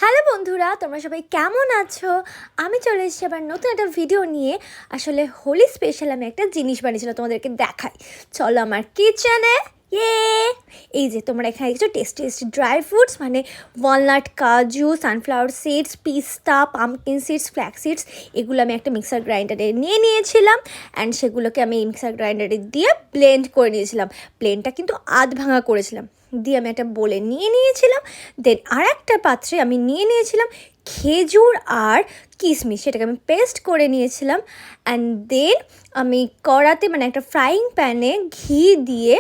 Hello বন্ধুরা, তোমরা সবাই কেমন আছো? আমি চলে এসেছি আবার নতুন একটা ভিডিও নিয়ে। আসলে হোলি স্পেশাল আমি একটা জিনিস বানিয়েছিলাম, তোমাদেরকে দেখাই। চলো আমার কিচেনে। এই যে তোমরা এখানে কিছু টেস্টি ড্রাই ফ্রুটস মানে ওয়ালনাট, কাজু, সানফ্লাওয়ার সিডস, পিস্তা, পাম্পকিন সিডস, ফ্ল্যাক্স সিডস, এগুলো আমি একটা মিক্সার গ্রাইন্ডারে নিয়ে নিয়েছিলাম। অ্যান্ড সেগুলোকে আমি মিক্সার গ্রাইন্ডারে দিয়ে ব্লেন্ড করে নিয়েছিলাম। ব্লেন্ডটা কিন্তু আধ ভাঙা করেছিলাম। দিয়ে আমি একটা বোলে নিয়ে নিয়েছিলাম। দেন আর একটা পাত্রে আমি নিয়ে নিয়েছিলাম খেজুর আর কিশমিশ, সেটাকে আমি পেস্ট করে নিয়েছিলাম। অ্যান্ড দেন আমি কড়াতে মানে একটা ফ্রাইং প্যানে ঘি দিয়ে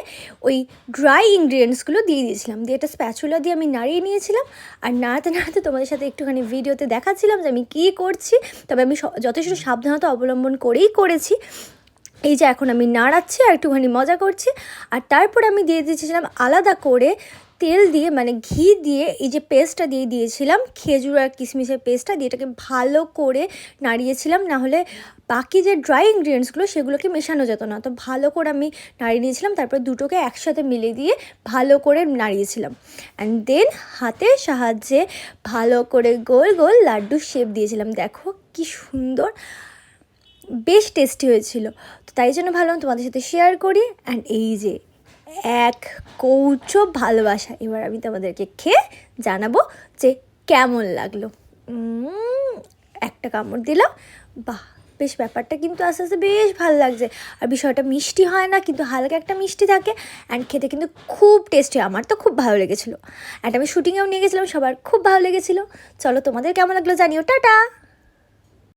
ওই ড্রাই ইনগ্রিডিয়েন্টসগুলো দিয়ে দিয়েছিলাম। দিয়ে একটা স্প্যাচুলা দিয়ে আমি নাড়িয়ে নিয়েছিলাম। আর নাড়াতে নাড়াতে তোমাদের সাথে একটুখানি ভিডিওতে দেখাচ্ছিলাম যে আমি কী করছি। তবে আমি যথেষ্ট সাবধানতা অবলম্বন করেই করেছি। এই যে এখন আমি নাড়াচ্ছি আর একটুখানি মজা করছি। আর তারপর আমি দিয়ে দিয়েছিলাম আলাদা করে তেল দিয়ে মানে ঘি দিয়ে এই যে পেস্টটা দিয়ে দিয়েছিলাম, খেজুর আর কিশমিশের পেস্টটা দিয়ে এটাকে ভালো করে নাড়িয়েছিলাম। নাহলে বাকি যে ড্রাই ইনগ্রিডিয়েন্টসগুলো সেগুলোকে মেশানো যেত না। তো ভালো করে আমি নাড়িয়ে নিয়েছিলাম। তারপর দুটোকে একসাথে মিলিয়ে দিয়ে ভালো করে নাড়িয়েছিলাম। অ্যান্ড দেন হাতের সাহায্যে ভালো করে গোল গোল লাড্ডু শেপ দিয়েছিলাম। দেখো কি সুন্দর, বেশ টেস্টি হয়েছিল। তো তাই জন্য ভাবলাম তোমাদের সাথে শেয়ার করি। অ্যান্ড এই যে এক কৌটো ভালোবাসা, এবার আমি তোমাদেরকে খেয়ে জানাবো যে কেমন লাগলো। একটা কামড় দিলাম, বাহ, বেশ ব্যাপারটা কিন্তু আস্তে আস্তে বেশ ভালো লাগছে। আর বিষয়টা মিষ্টি হয় না, কিন্তু হালকা একটা মিষ্টি থাকে। অ্যান্ড খেতে কিন্তু খুব টেস্টি, আমার তো খুব ভালো লেগেছিলো। অ্যান্ড আমি শুটিংয়েও নিয়ে গেছিলাম, সবার খুব ভালো লেগেছিলো। চলো তোমাদের কেমন লাগলো জানিও। টাটা।